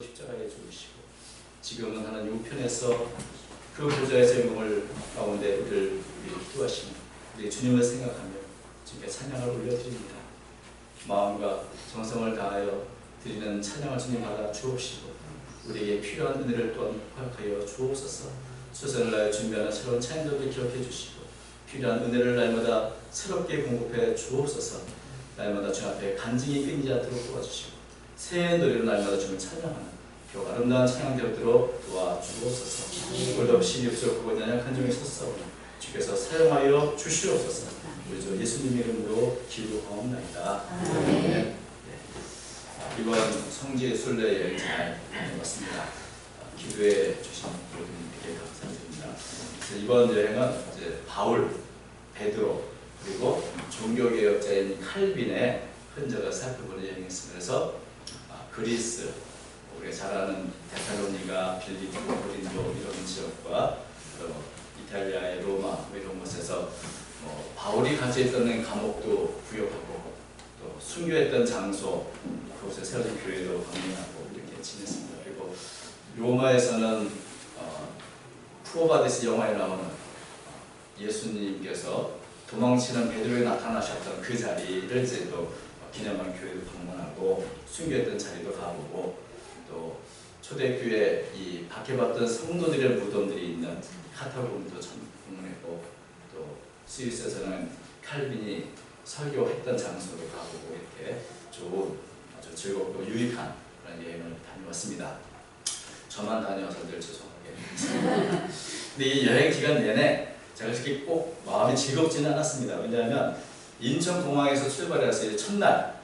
십자가에 죽으시고 지금은 하나님 우편에서 그 보좌의 영광을 가운데 우리를 기도하시는 우리 주님을 생각하며 주님께 찬양을 올려드립니다. 마음과 정성을 다하여 드리는 찬양을 주님 받아 주옵시고 우리에게 필요한 은혜를 또한 허락하여 주옵소서. 수선을 나여 준비하는 새로운 찬양들을 기억해 주시고 필요한 은혜를 날마다 새롭게 공급해 주옵소서. 날마다 주 앞에 간증이 끊이지 않도록 도와주시고 새 노래로 날마다 주님을 찬양하는 그 아름다운 찬양되었도록 도와주옵소서. 오늘도 없이 부족하고 연약한 중에 섰사오니 주께서 사용하여 주시옵소서. 우리 주 예수님 이름으로 기도하옵나이다. 아멘. 이번 성지의 순례 여행 잘 다녀왔습니다. 기도해 주신 모든 분들께 감사드립니다. 이번 여행은 이제 바울, 베드로 그리고 종교개혁자인 칼빈의 흔적을 살펴보는 여행이었습니다. 그래서 그리스, 우리가 잘 아는 데살로니가, 빌립보, 고린도 이런 지역과 이탈리아의 로마 이런 곳에서 바울이 같이 있던 감옥도 구역하고 또 순교했던 장소 그곳에 세워진 교회도 방문하고 이렇게 지냈습니다. 그리고 로마에서는 쿠오바디스 영화에 나오는 예수님께서 도망치는 베드로에 나타나셨던 그 자리를 이제 또 기념한 교회도 방문하고 순교했던 자리도 가보고 또 초대교회 이 박해받던 성도들의 무덤들이 있는 카타콤도 방문했고 또 스위스에서는 칼빈이 설교했던 장소로 가보고 이렇게 좋은 아주 즐겁고 유익한 그런 여행을 다녀왔습니다. 저만 다녀와서 늘 죄송하게. 근데 이 여행 기간 내내 제가 그렇게 꼭 마음이 즐겁지는 않았습니다. 왜냐하면 인천공항에서 출발해서 첫날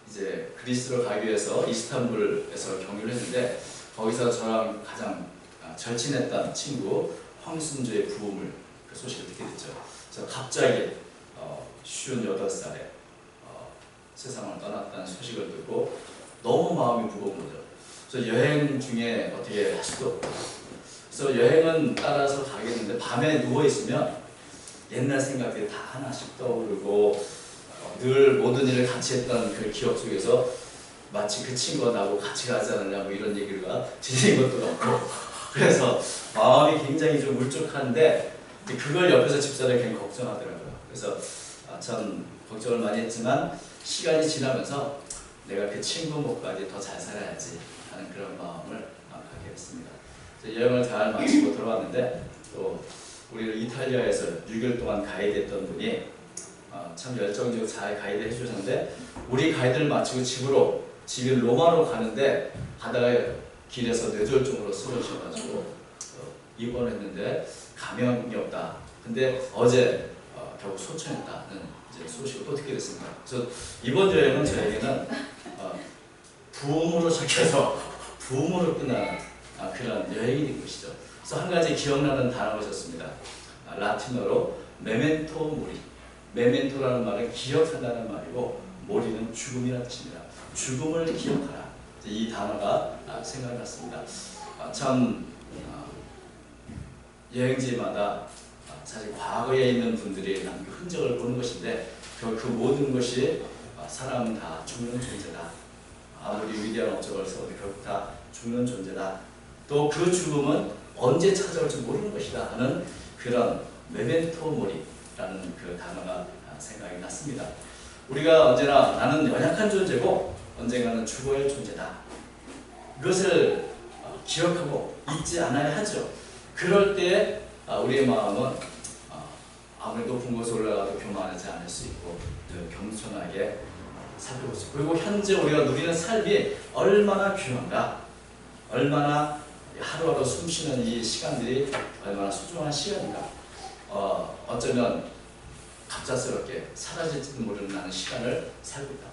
이제 그리스로 가기 위해서 이스탄불에서 경유를 했는데 거기서 저랑 가장 절친했던 친구 황순주의 부음을 그 소식을 듣게 됐죠. 저 갑자기 58살에 세상을 떠났다는 소식을 듣고 너무 마음이 무거운 거죠. 그래서 여행 중에 어떻게 할 수도 없고 그래서 여행은 따라서 가겠는데 밤에 누워있으면 옛날 생각들이 다 하나씩 떠오르고 늘 모든 일을 같이 했던 그 기억 속에서 마치 그 친구가 나하고 같이 가지 않느냐고 이런 얘기가 들리는 것도 없고 그래서 마음이 굉장히 좀 울적한데 그걸 옆에서 집사람이 굉장히 걱정하더라고요. 그래서 전 걱정을 많이 했지만 시간이 지나면서 내가 그 친구 목까지 더 잘 살아야지 하는 그런 마음을 갖게 됐습니다. 여행을 잘 마치고 돌아왔는데 또 우리를 이탈리아에서 6일 동안 가이드했던 분이 참 열정적으로 잘 가이드 해주셨는데 우리 가이드를 마치고 집이 로마로 가는데 가다가 길에서 뇌졸중으로 쓰러지셔가지고 입원했는데 감염이 없다. 근데 어제 결국 소천했다는 이제 소식을 또 듣게 됐습니다. 그래서 이번 여행은 저에게는 부음으로 시작해서 부음으로 끝나는 그런 여행이 된 것이죠. 그래서 한 가지 기억나는 단어가 있었습니다. 라틴어로 메멘토 모리. 메멘토라는 말은 기억한다는 말이고 모리는 죽음이라는 뜻입니다. 죽음을 기억하라. 이 단어가 생각났습니다. 참 여행지마다 사실 과거에 있는 분들이 남긴 흔적을 보는 것인데 그 모든 것이 사람은 다 죽는 존재다. 아무리 위대한 업적을 세워도 결국 다 죽는 존재다. 또 그 죽음은 언제 찾아올지 모르는 것이다 하는 그런 메멘토 모리라는 그 단어가 생각이 났습니다. 우리가 언제나 나는 연약한 존재고 언젠가는 죽어야 할 존재다. 이것을 기억하고 잊지 않아야 하죠. 그럴 때 우리의 마음은 아무리 높은 곳에 올라가도 교만하지 않을 수 있고 겸손하게 살고 있고 그리고 현재 우리가 누리는 삶이 얼마나 귀한가 얼마나 하루하루 숨쉬는 이 시간들이 얼마나 소중한 시간인가 어쩌면 갑작스럽게 사라질지도 모르는 나는 시간을 살고 있다.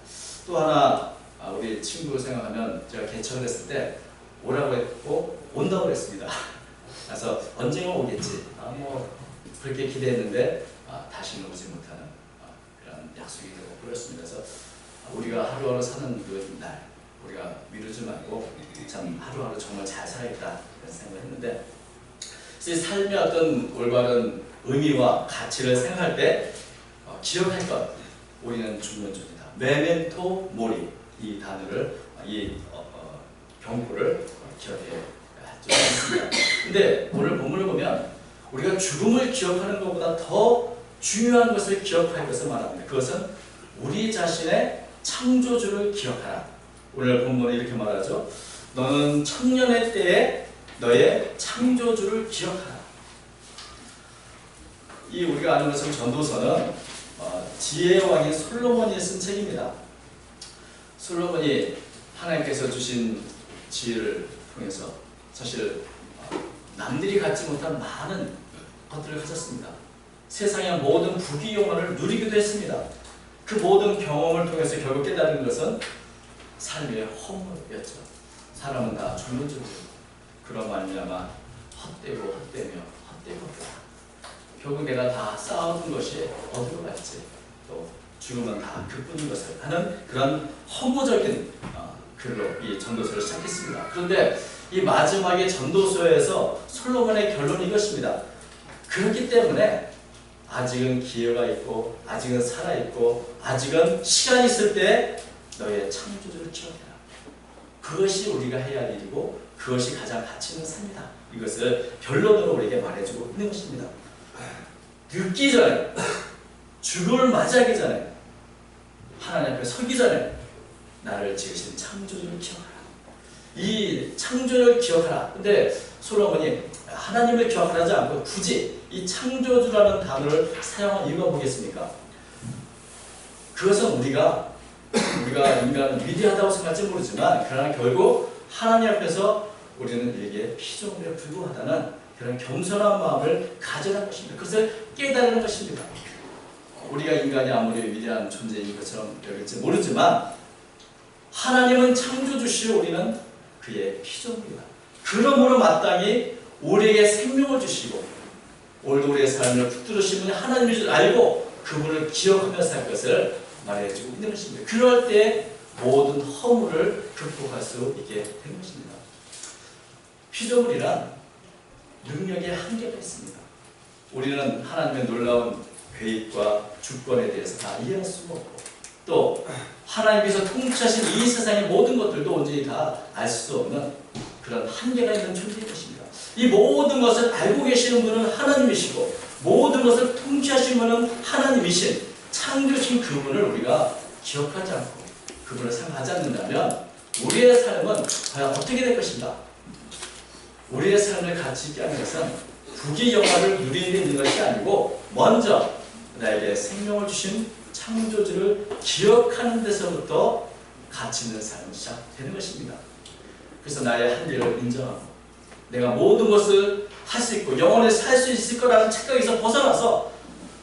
또 하나 우리 친구 생각하면 제가 개척을 했을 때 오라고 했고 온다고 했습니다. 그래서 언젠가 오겠지 그렇게 기대했는데 다시는 오지 못하는 그런 약속이 되고 그렇습니다. 그래서 우리가 하루하루 사는 그 날 우리가 미루지 말고 참 하루하루 정말 잘 살아야겠다 이런 생각을 했는데 삶의 어떤 올바른 의미와 가치를 생각할 때 기억할 것 우리는 죽는 존재다. 메멘토 모리 이 단어를 이 경고를 기억해 주셨습니다. 근데 오늘 본문을 보면 우리가 죽음을 기억하는 것보다 더 중요한 것을 기억할 것을 말합니다. 그것은 우리 자신의 창조주를 기억하라. 오늘 본문에 이렇게 말하죠. 너는 청년의 때에 너의 창조주를 기억하라. 이 우리가 아는 것은 전도서는 지혜의 왕인 솔로몬이 쓴 책입니다. 솔로몬이 하나님께서 주신 지혜를 통해서 사실 남들이 갖지 못한 많은 것들을 가졌습니다. 세상의 모든 부귀영화를 누리기도 했습니다. 그 모든 경험을 통해서 결국 깨달은 것은 삶의 허물이었죠. 사람은 다 죽는 줄이고 그런 말미암아 헛되고 헛되며 헛되고 헛되다. 결국 내가 다 쌓아둔 것이 어디로 갈지 또 죽으면 다 그뿐인 것을 하는 그런 허무적인 글로 이 전도서를 시작했습니다. 그런데 이 마지막에 전도서에서 솔로몬의 결론이 이것입니다. 그렇기 때문에 아직은 기회가 있고 아직은 살아있고 아직은 시간이 있을 때 너의 창조주를 기억해라. 그것이 우리가 해야 할 일이고 그것이 가장 가치 있는 삶이다. 이것을 결론으로 우리에게 말해주고 있는 것입니다. 늙기 전에 죽음을 맞이하기 전에 하나님 앞에 서기 전에 나를 지으신 창조주를 기억하라. 이 창조를 기억하라. 근데 솔로몬이 하나님을 기억하지 않고 굳이 이 창조주라는 단어를 사용한 이유가 뭐겠습니까? 그것은 우리가 인간은 위대하다고 생각할지 모르지만 그러나 결국 하나님 앞에서 우리는 이게 피조물에 불과하다는 그런 겸손한 마음을 가져는 것입니다. 그것을 깨달는 것입니다. 우리가 인간이 아무리 위대한 존재인 것처럼 여길지 모르지만 하나님은 창조주시오 우리는 그의 피조물이다. 그러므로 마땅히 우리에게 생명을 주시고 오늘도 우리의 삶을 붙들으신 분이 하나님인 줄 알고 그분을 기억하며 살 것을 말해주고 있는 것입니다. 그럴 때 모든 허물을 극복할 수 있게 된 것입니다. 피조물이란 능력의 한계가 있습니다. 우리는 하나님의 놀라운 계획과 주권에 대해서 다 이해할 수가 없고 또 하나님께서 통치하신 이 세상의 모든 것들도 온전히 다 알 수 없는 그런 한계가 있는 존재인 것입니다. 이 모든 것을 알고 계시는 분은 하나님이시고 모든 것을 통치하신 분은 하나님이신 창조신 그분을 우리가 기억하지 않고 그분을 생각하지 않는다면 우리의 삶은 과연 어떻게 될 것인가? 우리의 삶을 가치 있게 하는 것은 부귀영화를 누리는 것이 아니고 먼저 나에게 생명을 주신 창조주를 기억하는 데서부터 가치 있는 삶이 시작되는 것입니다. 그래서 나의 한계를 인정하고 내가 모든 것을 할 수 있고 영원히 살 수 있을 거라는 착각에서 벗어나서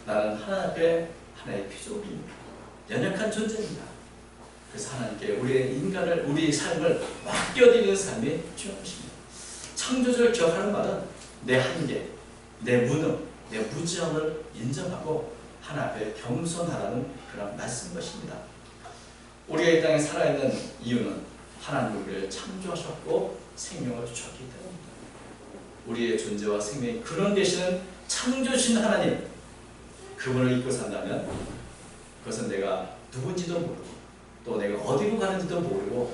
나는 하나님 앞에 하나의 피조물입니다. 연약한 존재입니다. 그래서 하나님께 우리의 삶을 맡겨드리는 삶이 중요한 것입니다. 창조주를 기억하는 말은 내 한계, 내 무능, 내 무지함을 인정하고 하나님 앞에 겸손하라는 그런 말씀인 것입니다. 우리가 이 땅에 살아있는 이유는 하나님 우리를 창조하셨고 생명을 주셨기 때문입니다. 우리의 존재와 생명이 근원 되시는 창조주신 하나님 그분을 잊고 산다면 그것은 내가 누군지도 모르고 또 내가 어디로 가는지도 모르고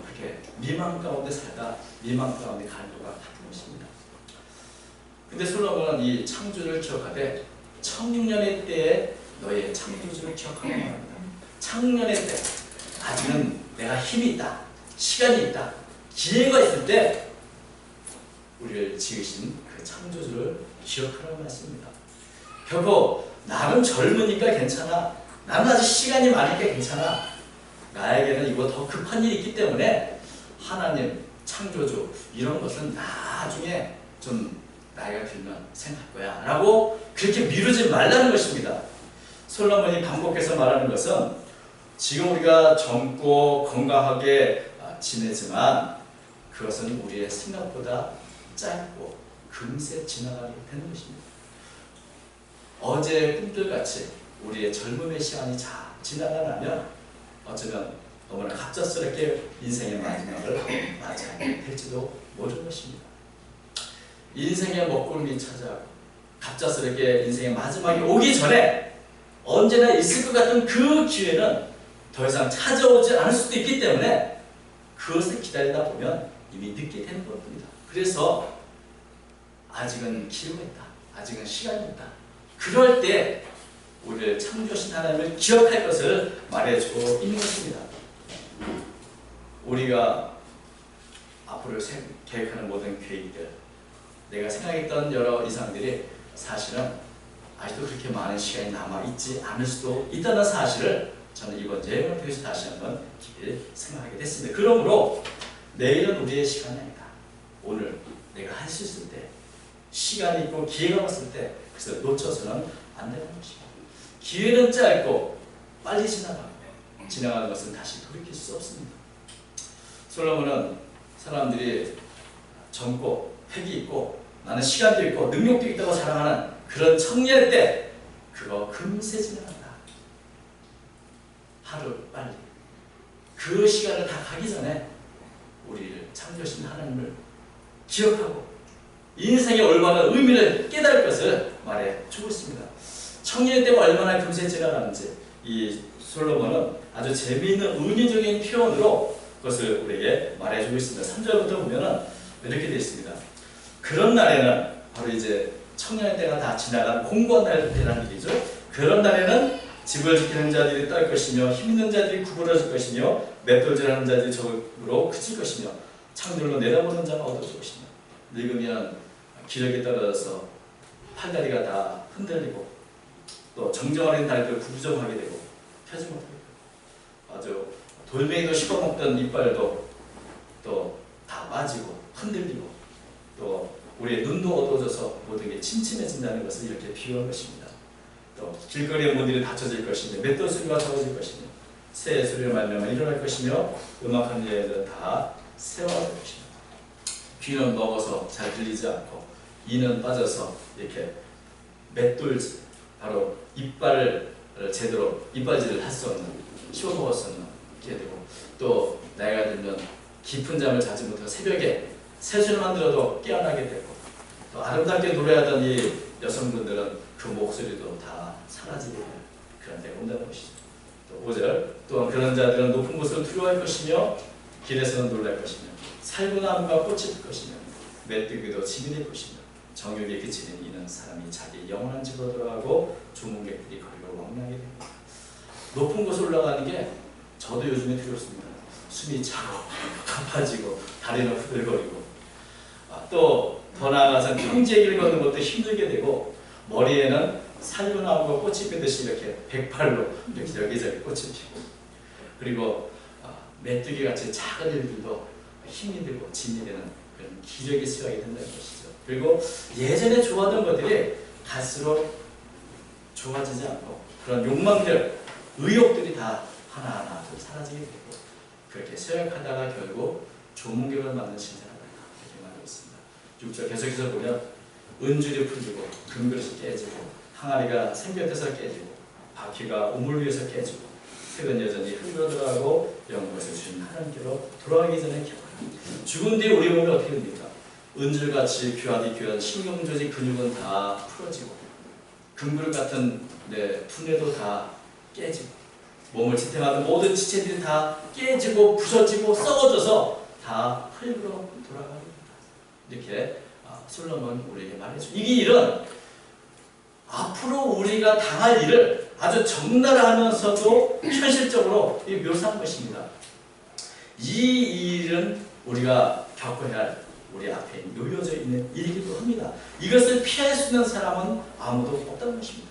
그렇게 미망 가운데 살다 미망 가운데 가는 것과 같은 것입니다. 근데 솔로몬은 이 창조를 기억하되 청년의 때에 너의 창조주를 기억하고 말합니다. 청년의 때 아직은 내가 힘이 있다. 시간이 있다. 기회가 있을 때 우리를 지으신 그 창조주를 기억하라는 말씀입니다. 결국 나는 젊으니까 괜찮아. 나는 아직 시간이 많으니까 괜찮아. 나에게는 이거 더 급한 일이 있기 때문에 하나님, 창조주 이런 것은 나중에 좀 나이가 들면 생각할 거야 라고 그렇게 미루지 말라는 것입니다. 솔로몬이 반복해서 말하는 것은 지금 우리가 젊고 건강하게 지내지만 그것은 우리의 생각보다 짧고 금세 지나가게 되는 것입니다. 어제의 꿈들같이 우리의 젊음의 시간이 잘 지나가면 어쩌면 너무나 갑작스럽게 인생의 마지막을 맞이하게 될지도 모르는 것입니다. 인생의 먹구름이 찾아오고 갑작스럽게 인생의 마지막이 오기 전에 언제나 있을 것 같은 그 기회는 더 이상 찾아오지 않을 수도 있기 때문에 그것을 기다리다 보면 이미 늦게 되는 겁니다. 그래서 아직은 기회가 있다. 아직은 시간이 있다. 그럴 때 우리를 창조하신 하나님을 기억할 것을 말해주고 있는 것입니다. 우리가 앞으로 계획하는 모든 계획들, 내가 생각했던 여러 이상들이 사실은 아직도 그렇게 많은 시간이 남아있지 않을 수도 있다는 사실을 저는 이번 여행을 통해서 다시 한번 깊이 생각하게 됐습니다. 그러므로 내일은 우리의 시간이 아니다. 오늘 내가 할 수 있을 때, 시간이 있고 기회가 왔을 때 그래서 놓쳐서는 안 되는 것입니다. 기회는 짧고 빨리 지나가는 것은 다시 돌이킬 수 없습니다. 솔로몬은 사람들이 젊고 패기 있고 나는 시간도 있고 능력도 있다고 자랑하는 그런 청년일 때 그거 금세 지나간다. 하루 빨리 그 시간을 다 가기 전에 우리를 창조하신 하나님을 기억하고 인생의 올바른 의미를 깨달을 것을 말해주고 있습니다. 청년일 때가 얼마나 금세 지나가는지 이 솔로몬은 아주 재미있는 은유적인 표현으로 그것을 우리에게 말해주고 있습니다. 3절부터 보면은 이렇게 되어 있습니다. 그런 날에는 바로 이제 청년의 때가 다 지나간 공고한 날이라는 얘기죠. 그런 날에는 집을 지키는 자들이 딸 것이며 힘 있는 자들이 구부러질 것이며 맷돌질하는 자들이 적으로 그칠 것이며 창들로 내다보는 자가 얻어질 것이며 늙으면 기력이 떨어져서 팔다리가 다 흔들리고 또 정정어린 다리를 구부정하게 되고 펴지 못하게 되고 아주 돌멩이도 씹어먹던 이빨도 또 다 빠지고 흔들리고 또 우리의 눈도 어두워져서 모든 게 침침해진다는 것을 이렇게 비유한 것입니다. 또 길거리의 문들이 닫혀질 것이며 맷돌 소리가 적어질 것이며 새 소리를 말미암아 일어날 것이며 음악하는 자들은 다 세워질 것이며 귀는 먹어서 잘 들리지 않고 이는 빠져서 이렇게 맷돌질 바로 이빨을 제대로 이빨질을 할 수 없는 씹어먹을 수 없는 게 되고 또 나이가 들면 깊은 잠을 자지 못하고 새벽에 새소리만 들어도 깨어나게 되고 또 아름답게 노래하던 이 여성분들은 그 목소리도 다 사라지게 되는 그런 때가 온다는 것이죠. 또 5절 또한 그런 자들은 높은 곳을 두려워할 것이며 길에서는 놀랄 것이며 살구나무가 꽃이 필 것이며 메뚜기도 짐이 될 것이며 정욕에 그치는 이는 사람이 자기 영원한 집으로 돌아가고 조문객들이 거리로 왕래하게 됩니다. 높은 곳에 올라가는 게 저도 요즘에 두렵습니다. 숨이 차고 가파지고 다리는 후들거리고 또 더 나아가서 평지의 길 걷는 것도 힘들게 되고 머리에는 살구나무가 꽃이 피듯이 이렇게 백팔로 이렇게 여기저기 꽃이 피고 그리고 메뚜기 같이 작은 일들도 힘이 들고 짐이 되는 그런 기력이 수하게 된다는 것이죠. 그리고 예전에 좋아하던 것들이 갈수록 좋아지지 않고 그런 욕망들, 의욕들이 다 하나하나 사라지게 되고 그렇게 쇠약하다가 결국 조문격을 맞는 신세가 된다. 이렇게 말하고 있습니다. 6절 계속해서 보면 은줄이 풀리고 금그릇이 깨지고 항아리가 생볕에서 깨지고 바퀴가 우물 위에서 깨지고 색은 여전히 흙으로 들어가고 영광을 주신 하나님께로 돌아가기 전에 기억합니다. 죽은 뒤에 우리 몸이 어떻게 됩니까? 은줄같이 귀하디 귀한 신경조직 근육은 다 풀어지고 금그릇 같은 분해도 다 깨지고 몸을 지탱하는 모든 지체들이 다 깨지고 부서지고 썩어져서 다 흙으로 돌아갑니다. 이렇게 솔로몬 우리에게 말해주죠. 이게 일은 앞으로 우리가 당할 일을 아주 적나라하면서도 현실적으로 묘사한 것입니다. 이 일은 우리가 겪어야 할 우리 앞에 놓여져 있는 일이기도 합니다. 이것을 피할 수 있는 사람은 아무도 없다는 것입니다.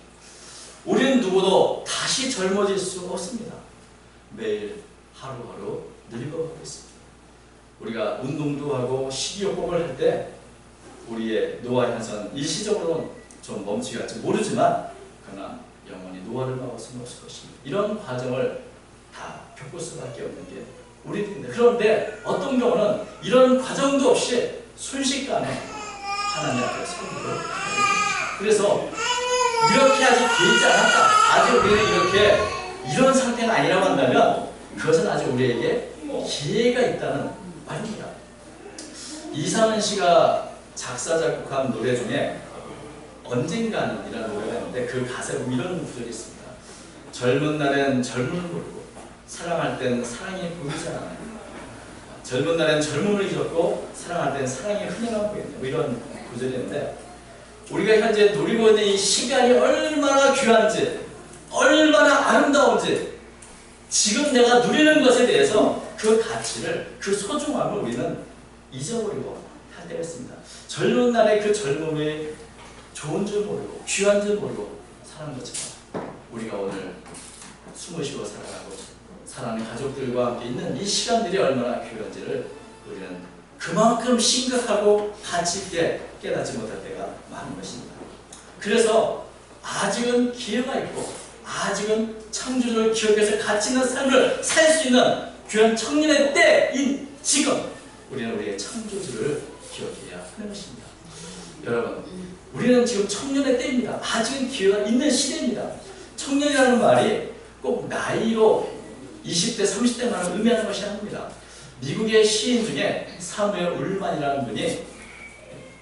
우리는 누구도 다시 젊어질 수 없습니다. 매일 하루하루 늙어가고 있습니다. 우리가 운동도 하고 식이요법을 할 때 우리의 노화 현상은 일시적으로는 좀 멈추게 할지 모르지만 그러나 영원히 노화를 막을 수는 없을 것입니다. 이런 과정을 다 겪을 수밖에 없는 게 우리들입니다. 그런데 어떤 경우는 이런 과정도 없이 순식간에 하나님 앞에 서기를 그래서 이렇게 아직 되지 않았다. 아직 우리는 이렇게 이런 상태가 아니라고 한다면 그것은 아직 우리에게 기회가 있다는 말입니다. 이상은 씨가 작사 작곡한 노래 중에 언젠가는 이라는 노래가 있는데 그 가사에 이런 구절이 있습니다. 젊은 날엔 젊음을 모르고 사랑할 땐 사랑이 보이지 않아요. 젊은 날엔 젊음을 잊었고 사랑할 땐 사랑이 흔해만 보이는 뭐 이런 구절인데, 우리가 현재 누리고 있는 이 시간이 얼마나 귀한지, 얼마나 아름다운지, 지금 내가 누리는 것에 대해서 그 가치를, 그 소중함을 우리는 잊어버리고 할 때가 있습니다. 젊은 날의 그 젊음이 좋은 줄 모르고 귀한 줄 모르고 사는 것처럼, 우리가 오늘 숨을 쉬고 살아가고 사랑하는 가족들과 함께 있는 이 시간들이 얼마나 귀한지를 우리는 그만큼 심각하고 가치 있게 깨닫지 못할 때가 많은 것입니다. 그래서 아직은 기회가 있고 아직은 창조주를 기억해서 가치 있는 삶을 살 수 있는 귀한 청년의 때인 지금, 우리는 우리의 창조주를 기억해야 하는 것입니다. 여러분, 우리는 지금 청년의 때입니다. 아직은 기회가 있는 시대입니다. 청년이라는 말이 꼭 나이로 20대, 30대만을 의미하는 것이 아닙니다. 미국의 시인 중에 사무엘 울만이라는 분이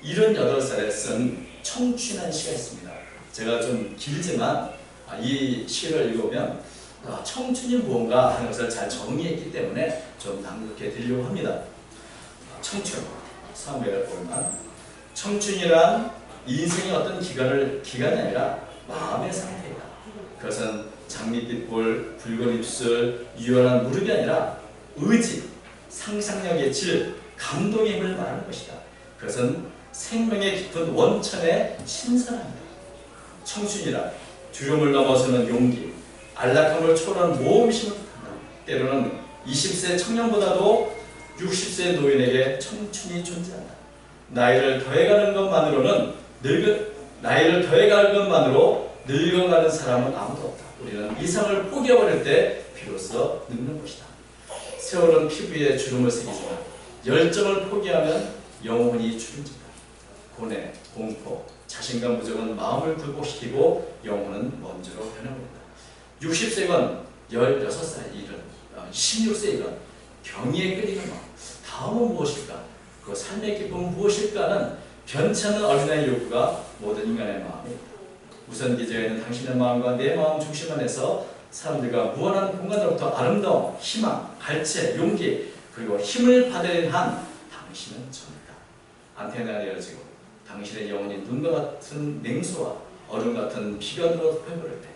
78살에 쓴 청춘이라는 시가 있습니다. 제가 좀 길지만 이 시를 읽으면 청춘이 무언가 하는 것을 잘 정리했기 때문에 좀 낭독해 드리려고 합니다. 청춘, 사무엘 울만. 청춘이란 인생의 어떤 기간이 아니라 마음의 상태이다. 그것은 장밋빛 볼, 붉은 입술, 유연한 무릎이 아니라 의지, 상상력의 질, 감동의 힘을 말하는 것이다. 그것은 생명의 깊은 원천의 신선함이다. 청춘이란 두려움을 넘어서는 용기, 안락함을 초월한 모험심을 뜻한다. 때로는 20세 청년보다도 60세 노인에게 청춘이 존재한다. 나이를 더해가는 것만으로 늙어가는 사람은 아무도 없다. 우리는 이상을 포기해버릴 때 비로소 늙는 것이다. 세월은 피부에 주름을 새기지만 열정을 포기하면 영혼이 주름진다. 고뇌, 공포, 자신감 부족은 마음을 굴복시키고 영혼은 먼지로 변해버린다. 60세건 16살 일은 16세이건 경의에 끌리는 마음, 다음은 무엇일까? 그 삶의 기쁨은 무엇일까는 변치 않는 어린아이 욕구가 모든 인간의 마음에 있다. 우선 기저에 있는 당신의 마음과 내 마음 중심 안에서 사람들과 무한한 공간으로부터 아름다움, 희망, 갈채, 용기, 그리고 힘을 받으려 한 당신은 전이다. 안테나가 열어지고 당신의 영혼이 눈과 같은 냉소와 얼음 같은 비관으로 회버릴 때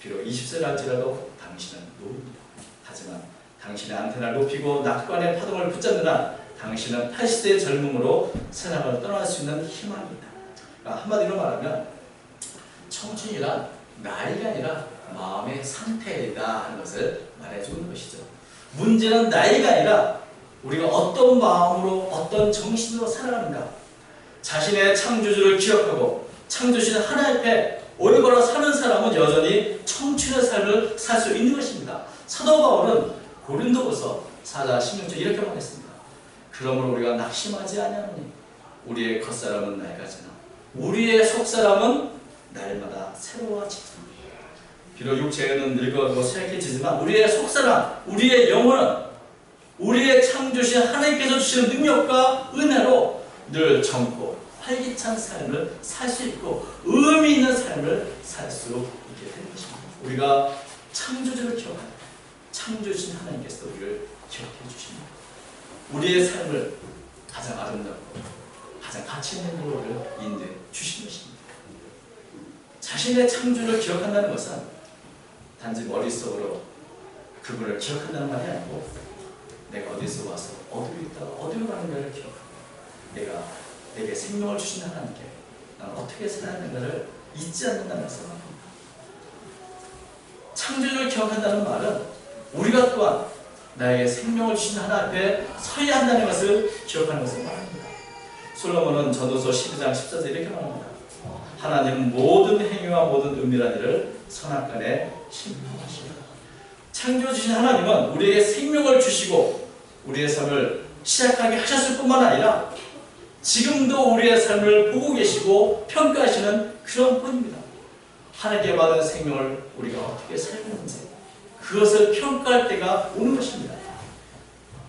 비록 20세를 할지라도 당신은 노입니다. 하지만 당신의 안테나를 높이고 낙관의 파동을 붙잡는 한 당신은 80세의 젊음으로 세상을 떠날 수 있는 희망이 있다. 그러니까 한마디로 말하면 청춘이란 나이가 아니라 마음의 상태이다 하는 것을 말해주는 것이죠. 문제는 나이가 아니라 우리가 어떤 마음으로 어떤 정신으로 살아가는가, 자신의 창조주를 기억하고 창조주신 하나님 앞에 오래 걸어 사는 사람은 여전히 청춘의 삶을 살 수 있는 것입니다. 사도 바울은 고린도후서 4장 16절 이렇게 말했습니다. 그러므로 우리가 낙심하지 아니하노니 우리의 겉사람은 낡아지나 우리의 속사람은 날마다 새로워지리라. 비록 육체는 늙어가고 쇠약해지지만 우리의 속사람, 우리의 영혼은 우리의 창조주신 하나님께서 주시는 능력과 은혜로 늘 젊고 활기찬 삶을 살 수 있고 의미 있는 삶을 살 수 있게 되는 것입니다. 우리가 창조주를 기억하는, 창조주신 하나님께서 우리를 기억해 주십니다. 우리의 삶을 가장 아름답고 가장 가치 있는 도로를 인도해 주신 것입니다. 자신의 창조를 기억한다는 것은 단지 머릿속으로 그분을 기억한다는 말이 아니고 내가 어디서 와서 어디로 있다가 어디로 가는가를 기억하고 내게 생명을 주신 하나님께 나는 어떻게 살아야 하는가를 잊지 않는다는 것을 말합니다. 창조주를 기억한다는 말은 우리가 또한 나에게 생명을 주신 하나님 앞에 서야 한다는 것을 기억하는 것을 말합니다. 솔로몬은 전도서 12장 14절 이렇게 말합니다. 하나님은 모든 행위와 모든 은밀한 일을 선악간에 심판하시리라. 창조 주신 하나님은 우리에게 생명을 주시고 우리의 삶을 시작하게 하셨을 뿐만 아니라 지금도 우리의 삶을 보고 계시고 평가하시는 그런 분입니다. 하나님께 받은 생명을 우리가 어떻게 살았는지 그것을 평가할 때가 오는 것입니다.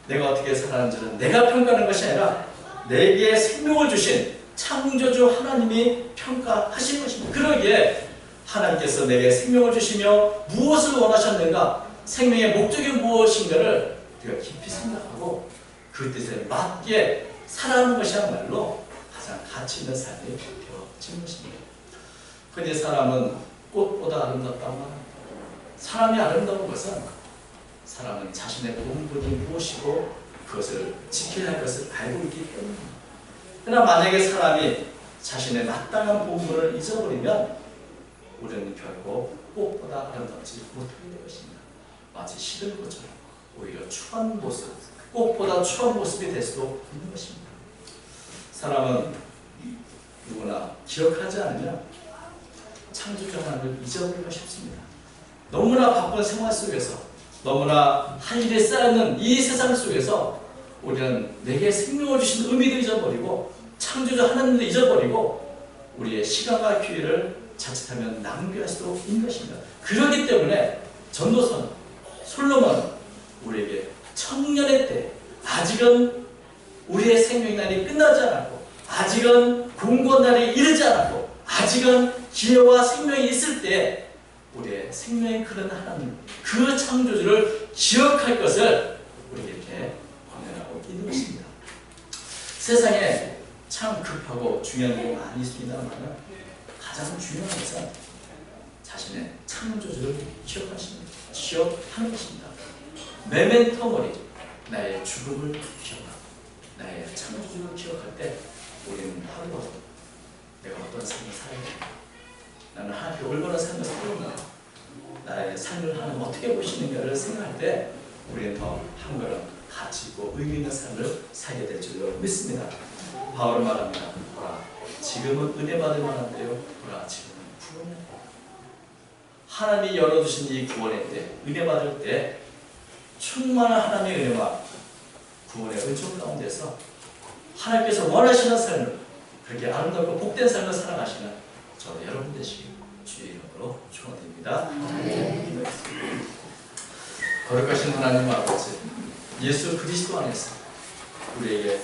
내가 어떻게 살았는지는 내가 평가하는 것이 아니라 내게 생명을 주신 창조주 하나님이 평가하신 것입니다. 그러기에 하나님께서 내게 생명을 주시며 무엇을 원하셨는가, 생명의 목적이 무엇인가를 우리가 깊이 생각하고 그 뜻에 맞게 살아가는 것이야말로 가장 가치 있는 삶이 되어지는 것입니다. 흔히 사람은 꽃보다 아름답다고 합니다. 사람이 아름다운 것은 사람은 자신의 본분이 무엇이고 그것을 지켜야 할 것을 알고 있기 때문입니다. 그러나 만약에 사람이 자신의 마땅한 본분을 잊어버리면 우리는 결코 꽃보다 아름답지 못하게 될 것입니다. 마치 시들 것처럼 오히려 추한 모습, 꽃보다 추한 모습이 될 수도 있는 것입니다. 사람은 누구나 기억하지 않으면 창조주 하나님을 잊어버리기가 쉽습니다. 너무나 바쁜 생활 속에서 너무나 할 일이 쌓여있는 이 세상 속에서 우리는 내게 생명을 주신 의미도 잊어버리고 창조주 하나님도 잊어버리고 우리의 시간과 기회를 자칫하면 낭비할 수도 있는 것입니다. 그렇기 때문에 전도서는 솔로몬은 우리에게 청년의 때 아직은 우리의 생명의 날이 끝나지 않았고 아직은 공고한 날이 이르지 않았고 아직은 기회와 생명이 있을 때 우리의 생명의 그런 하나님 그 창조주를 기억할 것을 우리에게 권면하고 있는 것입니다. 세상에 참 급하고 중요한 일이 많이 있습니다만 가장 중요한 것은 자신의 창조주를 기억하는 것입니다. 메멘토 모리, 나의 죽음을 기억하고 나의 창조주를 기억할 때 우리는 하루하루 내가 어떤 삶을 살아야 되는가, 나는 하나님께 얼마나 삶을 살았나, 나의 삶을 하나님 어떻게 보시는가를 생각할 때 우리는 더 한 걸음 가치 있고 의미 있는 삶을 살게 될 줄로 믿습니다. 바울은 말합니다. 보라, 지금은 은혜 받을 만한데요. 보라, 지금은 구원의 때. 하나님이 열어주신 이 구원의 때, 은혜 받을 때 충만한 하나님의 은혜와 구원의 은총 가운데서 하나님께서 원하시는 삶을 그렇게 아름답고 복된 삶을 살아가시는 저 여러분 되시길 주의 이름으로 축원드립니다. 거룩하신 하나님 아버지, 예수 그리스도 안에서 우리에게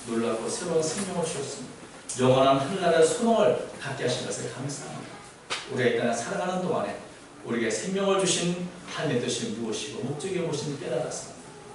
놀랍고 새로운 생명을 주셨습니다. 영원한 하늘나라의 소망을 갖게 하신 것을 감사합니다. 우리가 이 땅에 살아가는 동안에 우리에게 생명을 주신 하나님의 뜻이 무엇이고 목적이 무엇인지 깨달아서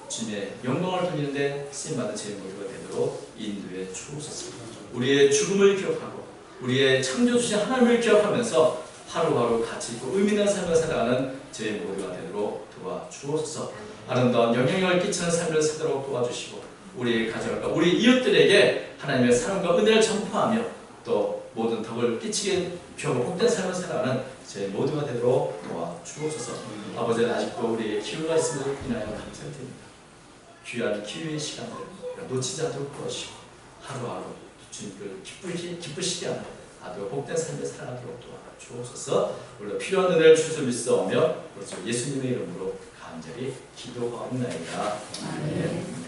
주님의 영광을 돌리는데 쓰임받은 제 모두가 되도록 인도해 주옵소서. 우리의 죽음을 기억하고 우리의 창조주신 하나님을 기억하면서 하루하루 가치 있고 의미 있는 삶을 살아가는 저희 모두가 되도록 도와주옵소서. 아름다운 영향력을 끼치는 삶을 살도록 도와주시고 우리의 가정과 우리 이웃들에게 하나님의 사랑과 은혜를 전파하며 또 모든 덕을 끼치게 하고 복된 삶을 살아가는 저희 모두가 되도록 도와주옵소서. 아버지는 아직도 우리에게 기회가 있음을 인하여 감사드립니다. 귀한 기회의 시간을 놓치지 않도록 도와주시고 하루하루 주님을 기쁘시게 하는 아주 복된 삶을 살아가도록 도와주옵소서. 우리가 필요한 은혜를 주실 믿사오며 예수님의 이름으로 간절히 기도하옵나이다. 아멘.